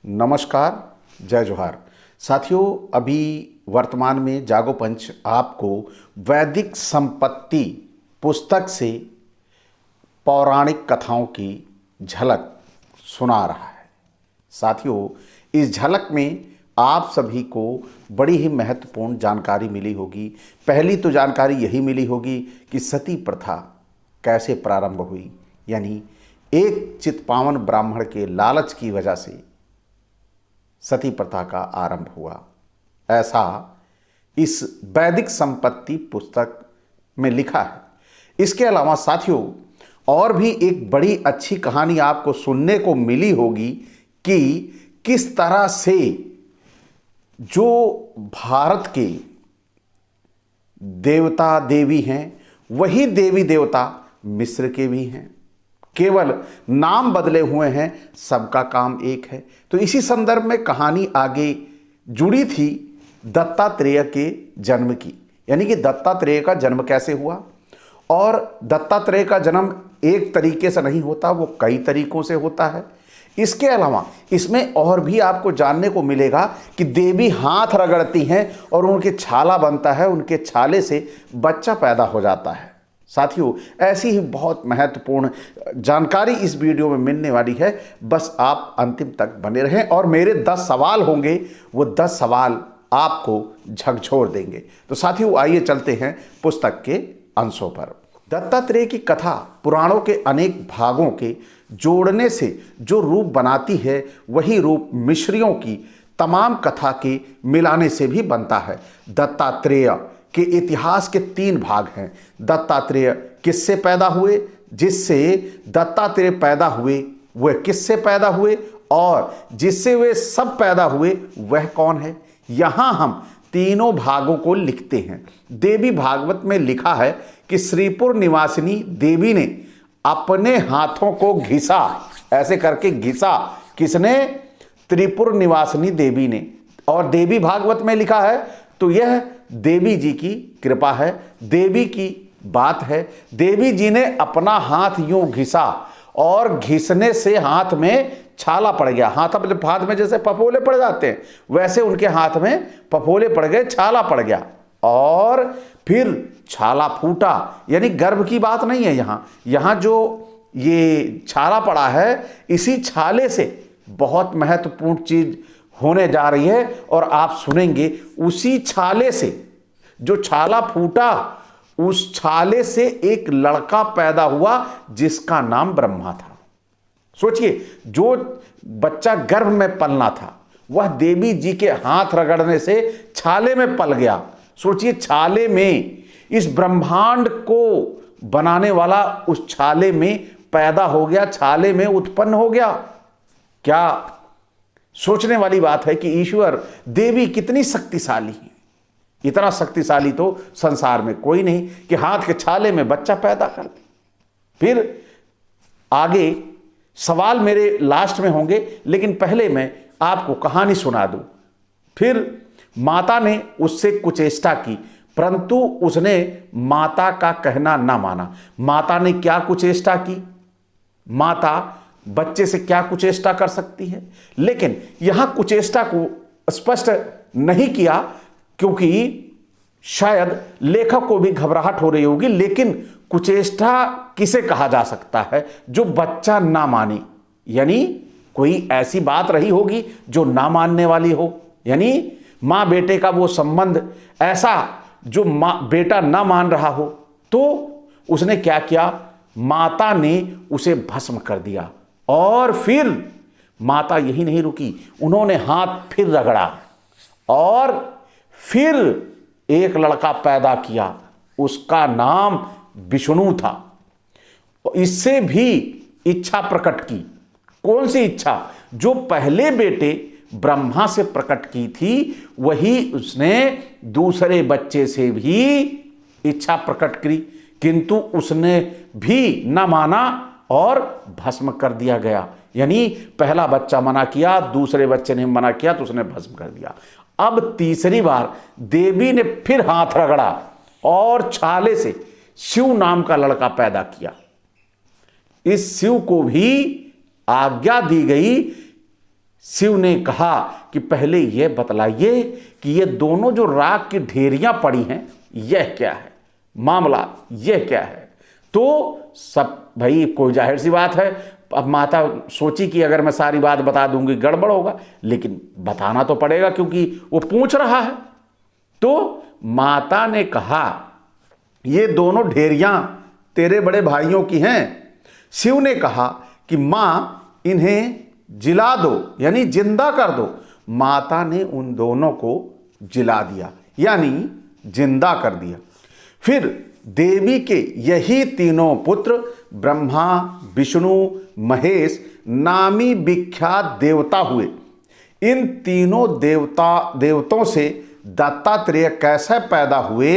नमस्कार, जय जोहार। साथियों, अभी वर्तमान में जागो पंच आपको वैदिक संपत्ति पुस्तक से पौराणिक कथाओं की झलक सुना रहा है। साथियों, इस झलक में आप सभी को बड़ी ही महत्वपूर्ण जानकारी मिली होगी। पहली तो जानकारी यही मिली होगी कि सती प्रथा कैसे प्रारंभ हुई, यानी एक चित्पावन ब्राह्मण के लालच की वजह से सती प्रथा का आरंभ हुआ, ऐसा इस वैदिक संपत्ति पुस्तक में लिखा है। इसके अलावा साथियों, और भी एक बड़ी अच्छी कहानी आपको सुनने को मिली होगी कि किस तरह से जो भारत के देवता देवी हैं वही देवी देवता मिस्र के भी हैं, केवल नाम बदले हुए हैं, सबका काम एक है। तो इसी संदर्भ में कहानी आगे जुड़ी थी दत्तात्रेय के जन्म की, यानी कि दत्तात्रेय का जन्म कैसे हुआ। और दत्तात्रेय का जन्म एक तरीके से नहीं होता, वो कई तरीकों से होता है। इसके अलावा इसमें और भी आपको जानने को मिलेगा कि देवी हाथ रगड़ती हैं और उनके छाला बनता है, उनके छाले से बच्चा पैदा हो जाता है। साथियों, ऐसी ही बहुत महत्वपूर्ण जानकारी इस वीडियो में मिलने वाली है। बस आप अंतिम तक बने रहें और मेरे 10 सवाल होंगे, वो 10 सवाल आपको झकझोर देंगे। तो साथियों, आइए चलते हैं पुस्तक के अंशों पर। दत्तात्रेय की कथा पुराणों के अनेक भागों के जोड़ने से जो रूप बनाती है, वही रूप मिश्रियों की तमाम कथा के मिलाने से भी बनता है। दत्तात्रेय के इतिहास के 3 भाग हैं। दत्तात्रेय किससे पैदा हुए, जिससे दत्तात्रेय पैदा हुए वह किससे पैदा हुए, और जिससे वे सब पैदा हुए वह कौन है। यहाँ हम तीनों भागों को लिखते हैं। देवी भागवत में लिखा है कि श्रीपुर निवासिनी देवी ने अपने हाथों को घिसा, ऐसे करके घिसा। किसने? त्रिपुर निवासिनी देवी ने। और देवी भागवत में लिखा है, तो यह देवी जी की कृपा है, देवी की बात है। देवी जी ने अपना हाथ यूं घिसा और घिसने से हाथ में छाला पड़ गया। हाथ में जैसे पफोले पड़ जाते हैं, वैसे उनके हाथ में पफोले पड़ गए, छाला पड़ गया और फिर छाला फूटा। यानी गर्भ की बात नहीं है यहाँ जो ये छाला पड़ा है, इसी छाले से बहुत महत्वपूर्ण चीज होने जा रही है और आप सुनेंगे। उसी छाले से, जो छाला फूटा, उस छाले से एक लड़का पैदा हुआ जिसका नाम ब्रह्मा था। सोचिए, जो बच्चा गर्भ में पलना था वह देवी जी के हाथ रगड़ने से छाले में पल गया। सोचिए, छाले में इस ब्रह्मांड को बनाने वाला उस छाले में पैदा हो गया, छाले में उत्पन्न हो गया। क्या सोचने वाली बात है कि ईश्वर, देवी कितनी शक्तिशाली है। इतना शक्तिशाली तो संसार में कोई नहीं कि हाथ के छाले में बच्चा पैदा कर दे। फिर आगे सवाल मेरे लास्ट में होंगे, लेकिन पहले मैं आपको कहानी सुना दूं। फिर माता ने उससे कुचेष्टा की, परंतु उसने माता का कहना ना माना। माता ने क्या कुचेष्टा की? माता बच्चे से क्या कुचेष्टा कर सकती है? लेकिन यहां कुचेष्टा को स्पष्ट नहीं किया, क्योंकि शायद लेखक को भी घबराहट हो रही होगी। लेकिन कुचेष्टा किसे कहा जा सकता है? जो बच्चा ना माने, यानी कोई ऐसी बात रही होगी जो ना मानने वाली हो, यानी मां बेटे का वो संबंध ऐसा जो बेटा ना मान रहा हो। तो उसने क्या किया? माता ने उसे भस्म कर दिया। और फिर माता यही नहीं रुकी, उन्होंने हाथ फिर रगड़ा और फिर एक लड़का पैदा किया। उसका नाम विष्णु था। इससे भी इच्छा प्रकट की। कौन सी इच्छा? जो पहले बेटे ब्रह्मा से प्रकट की थी, वही उसने दूसरे बच्चे से भी इच्छा प्रकट की, किंतु उसने भी न माना और भस्म कर दिया गया। यानी पहला बच्चा मना किया, दूसरे बच्चे ने मना किया तो उसने भस्म कर दिया। अब तीसरी बार देवी ने फिर हाथ रगड़ा और छाले से शिव नाम का लड़का पैदा किया। इस शिव को भी आज्ञा दी गई शिव ने कहा कि पहले यह बतलाइए कि ये दोनों जो राख की ढेरियां पड़ी हैं यह क्या है, मामला यह क्या है। तो सब भाई कोई जाहिर सी बात है, अब माता सोची कि अगर मैं सारी बात बता दूंगी गड़बड़ होगा, लेकिन बताना तो पड़ेगा क्योंकि वो पूछ रहा है। तो माता ने कहा ये दोनों ढेरियां तेरे बड़े भाइयों की हैं। शिव ने कहा कि मां इन्हें जिला दो, यानी जिंदा कर दो। माता ने उन दोनों को जिला दिया, यानी जिंदा कर दिया। फिर देवी के यही तीनों पुत्र ब्रह्मा, विष्णु, महेश नामी विख्यात देवता हुए। इन तीनों देवतों से दत्तात्रेय कैसे पैदा हुए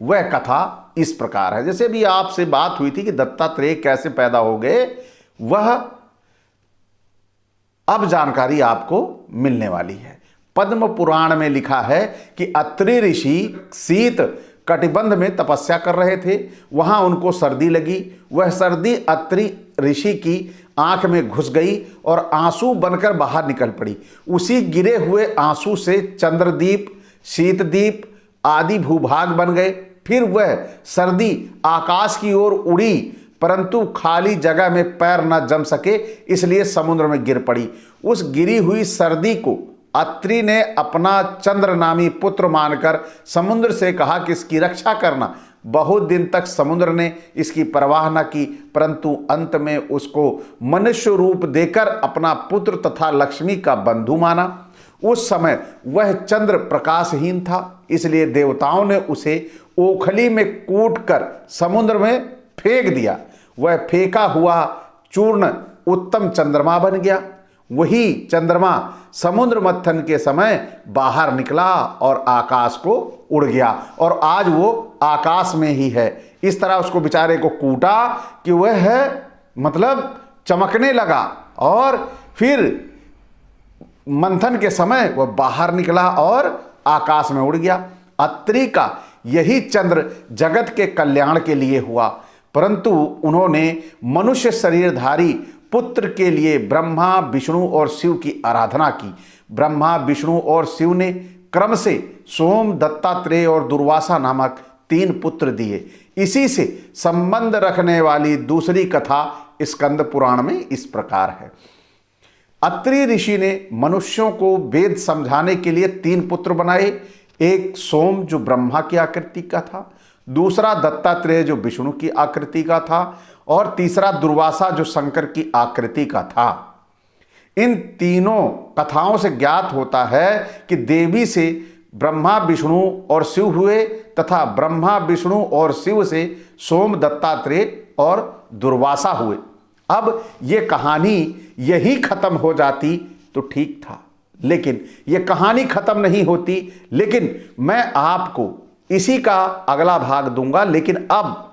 वह कथा इस प्रकार है। जैसे भी आपसे बात हुई थी कि दत्तात्रेय कैसे पैदा हो गए, वह अब जानकारी आपको मिलने वाली है। पद्म पुराण में लिखा है कि अत्रि ऋषि शीत कटिबंध में तपस्या कर रहे थे, वहां उनको सर्दी लगी। वह सर्दी अत्रि ऋषि की आंख में घुस गई और आंसू बनकर बाहर निकल पड़ी। उसी गिरे हुए आंसू से चंद्रदीप, शीतदीप आदि भूभाग बन गए। फिर वह सर्दी आकाश की ओर उड़ी, परंतु खाली जगह में पैर न जम सके, इसलिए समुद्र में गिर पड़ी। उस गिरी हुई सर्दी को अत्रि ने अपना चंद्र नामी पुत्र मानकर समुद्र से कहा कि इसकी रक्षा करना। बहुत दिन तक समुद्र ने इसकी परवाह न की, परंतु अंत में उसको मनुष्य रूप देकर अपना पुत्र तथा लक्ष्मी का बंधु माना। उस समय वह चंद्र प्रकाशहीन था, इसलिए देवताओं ने उसे ओखली में कूटकर समुद्र में फेंक दिया। वह फेंका हुआ चूर्ण उत्तम चंद्रमा बन गया। वही चंद्रमा समुद्र मंथन के समय बाहर निकला और आकाश को उड़ गया, और आज वो आकाश में ही है। इस तरह उसको बेचारे को कूटा कि वह मतलब चमकने लगा, और फिर मंथन के समय वह बाहर निकला और आकाश में उड़ गया। अत्रि का यही चंद्र जगत के कल्याण के लिए हुआ, परंतु उन्होंने मनुष्य शरीरधारी पुत्र के लिए ब्रह्मा, विष्णु और शिव की आराधना की। ब्रह्मा, विष्णु और शिव ने क्रम से सोम, दत्तात्रेय और दुर्वासा नामक 3 पुत्र दिए। इसी से संबंध रखने वाली दूसरी कथा स्कंद पुराण में इस प्रकार है। अत्रि ऋषि ने मनुष्यों को वेद समझाने के लिए 3 पुत्र बनाए। एक सोम जो ब्रह्मा की आकृति का था, दूसरा दत्तात्रेय जो विष्णु की आकृति का था, और तीसरा दुर्वासा जो शंकर की आकृति का था। इन तीनों कथाओं से ज्ञात होता है कि देवी से ब्रह्मा, विष्णु और शिव हुए, तथा ब्रह्मा, विष्णु और शिव से सोम, दत्तात्रेय और दुर्वासा हुए। अब ये कहानी यही खत्म हो जाती तो ठीक था, लेकिन ये कहानी खत्म नहीं होती। लेकिन मैं आपको इसी का अगला भाग दूंगा। लेकिन अब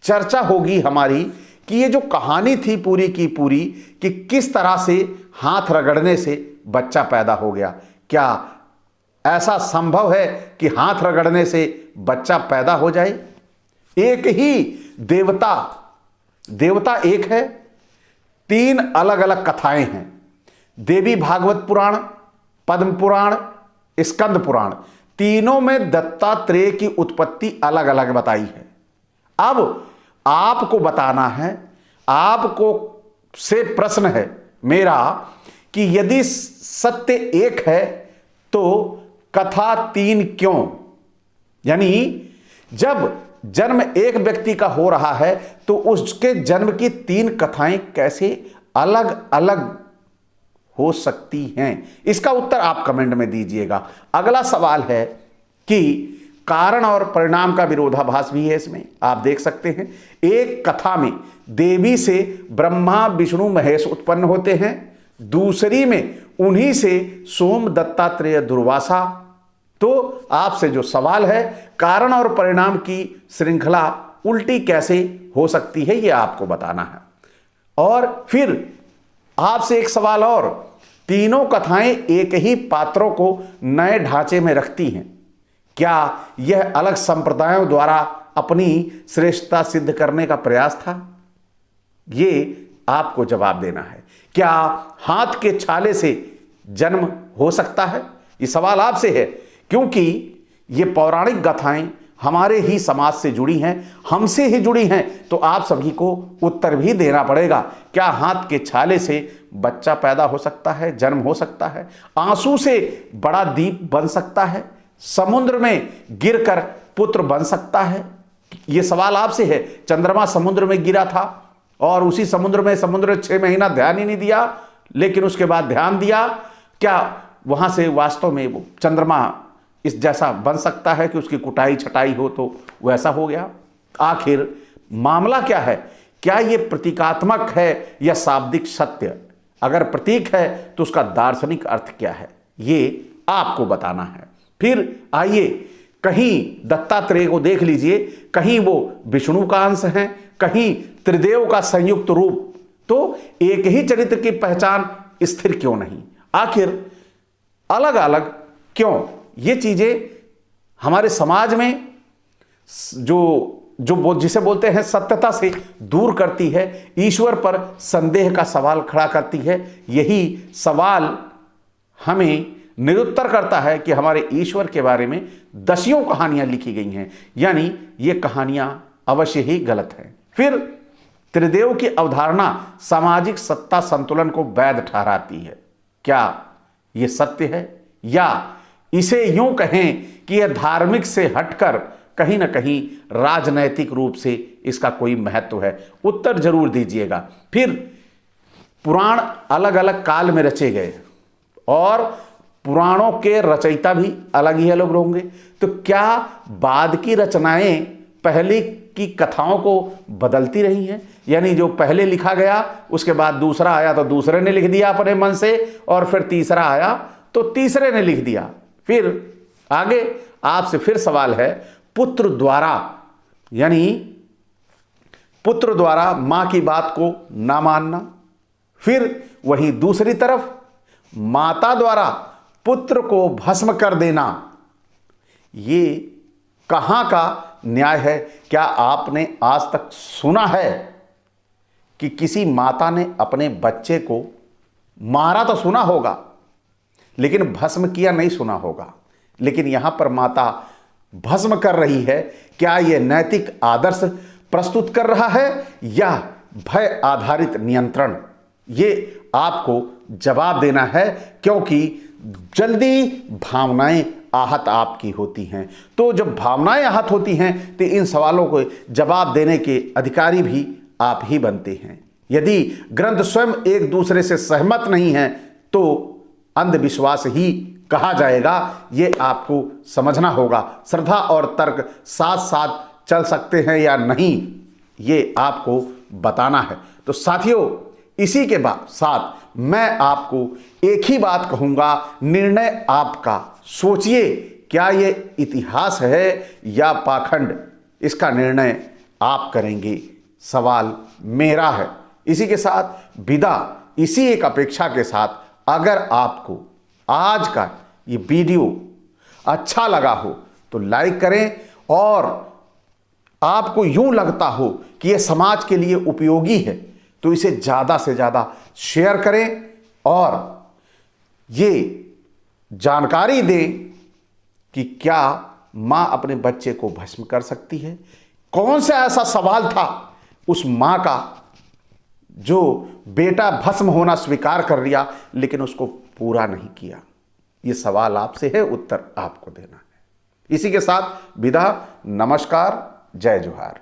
चर्चा होगी हमारी कि ये जो कहानी थी पूरी की पूरी, कि किस तरह से हाथ रगड़ने से बच्चा पैदा हो गया। क्या ऐसा संभव है कि हाथ रगड़ने से बच्चा पैदा हो जाए? एक ही देवता एक है, 3 अलग अलग कथाएं हैं। देवी भागवत पुराण, पद्म पुराण, स्कंद पुराण, तीनों में दत्तात्रेय की उत्पत्ति अलग अलग बताई है। अब आपको बताना है, आपको से प्रश्न है मेरा कि यदि सत्य एक है तो कथा 3 क्यों? यानी जब जन्म एक व्यक्ति का हो रहा है तो उसके जन्म की 3 कथाएं कैसे अलग अलग हो सकती हैं? इसका उत्तर आप कमेंट में दीजिएगा। अगला सवाल है कि कारण और परिणाम का विरोधाभास भी है इसमें। आप देख सकते हैं, एक कथा में देवी से ब्रह्मा, विष्णु, महेश उत्पन्न होते हैं, दूसरी में उन्हीं से सोम, दत्तात्रेय, दुर्वासा। तो आपसे जो सवाल है, कारण और परिणाम की श्रृंखला उल्टी कैसे हो सकती है, यह आपको बताना है। और फिर आपसे एक सवाल और, तीनों कथाएं एक ही पात्रों को नए ढांचे में रखती हैं, क्या यह अलग संप्रदायों द्वारा अपनी श्रेष्ठता सिद्ध करने का प्रयास था? ये आपको जवाब देना है। क्या हाथ के छाले से जन्म हो सकता है? ये सवाल आपसे है, क्योंकि ये पौराणिक गाथाएं हमारे ही समाज से जुड़ी हैं, हमसे ही जुड़ी हैं, तो आप सभी को उत्तर भी देना पड़ेगा। क्या हाथ के छाले से बच्चा पैदा हो सकता है, जन्म हो सकता है? आंसू से बड़ा दीप बन सकता है? समुद्र में गिरकर पुत्र बन सकता है? ये सवाल आपसे है। चंद्रमा समुद्र में गिरा था और उसी समुद्र 6 महीना ध्यान ही नहीं दिया, लेकिन उसके बाद ध्यान दिया। क्या वहां से वास्तव में वो चंद्रमा इस जैसा बन सकता है कि उसकी कुटाई छटाई हो तो वैसा हो गया? आखिर मामला क्या है? क्या ये प्रतीकात्मक है या शाब्दिक सत्य? अगर प्रतीक है तो उसका दार्शनिक अर्थ क्या है, ये आपको बताना है। फिर आइए, कहीं दत्तात्रेय को देख लीजिए, कहीं वो विष्णु का अंश हैं, कहीं त्रिदेव का संयुक्त रूप, तो एक ही चरित्र की पहचान स्थिर क्यों नहीं? आखिर अलग अलग क्यों? ये चीजें हमारे समाज में जिसे बोलते हैं सत्यता से दूर करती है, ईश्वर पर संदेह का सवाल खड़ा करती है। यही सवाल हमें निरुत्तर करता है कि हमारे ईश्वर के बारे में दसियों कहानियां लिखी गई हैं, यानी ये कहानियां अवश्य ही गलत हैं। फिर त्रिदेव की अवधारणा सामाजिक सत्ता संतुलन को वैध ठहराती है। क्या यह सत्य है, या इसे यूं कहें कि यह धार्मिक से हटकर कहीं ना कहीं राजनैतिक रूप से इसका कोई महत्व है? उत्तर जरूर दीजिएगा। फिर पुराण अलग अलग काल में रचे गए और पुराणों के रचयिता भी अलग ही अलग होंगे, तो क्या बाद की रचनाएं पहले की कथाओं को बदलती रही हैं? यानी जो पहले लिखा गया उसके बाद दूसरा आया तो दूसरे ने लिख दिया अपने मन से, और फिर तीसरा आया तो तीसरे ने लिख दिया। फिर आगे आपसे फिर सवाल है, पुत्र द्वारा, यानी पुत्र द्वारा मां की बात को ना मानना, फिर वहीं दूसरी तरफ माता द्वारा पुत्र को भस्म कर देना, ये कहां का न्याय है? क्या आपने आज तक सुना है कि किसी माता ने अपने बच्चे को मारा? तो सुना होगा, लेकिन भस्म किया नहीं सुना होगा। लेकिन यहां पर माता भस्म कर रही है। क्या यह नैतिक आदर्श प्रस्तुत कर रहा है या भय आधारित नियंत्रण? ये आपको जवाब देना है, क्योंकि जल्दी भावनाएं आहत आपकी होती हैं। तो जब भावनाएं आहत होती हैं तो इन सवालों को जवाब देने के अधिकारी भी आप ही बनते हैं। यदि ग्रंथ स्वयं एक दूसरे से सहमत नहीं है तो अंधविश्वास ही कहा जाएगा। ये आपको समझना होगा। श्रद्धा और तर्क साथ साथ चल सकते हैं या नहीं, ये आपको बताना है। तो साथियों, इसी के बाद साथ मैं आपको एक ही बात कहूंगा, निर्णय आपका। सोचिए, क्या ये इतिहास है या पाखंड? इसका निर्णय आप करेंगे, सवाल मेरा है। इसी के साथ विदा, इसी एक अपेक्षा के साथ, अगर आपको आज का ये वीडियो अच्छा लगा हो तो लाइक करें, और आपको यूं लगता हो कि यह समाज के लिए उपयोगी है तो इसे ज़्यादा से ज़्यादा शेयर करें और ये जानकारी दें कि क्या माँ अपने बच्चे को भस्म कर सकती है। कौन सा ऐसा सवाल था उस माँ का जो बेटा भस्म होना स्वीकार कर लिया लेकिन उसको पूरा नहीं किया? ये सवाल आपसे है, उत्तर आपको देना है। इसी के साथ विदा, नमस्कार, जय जोहार।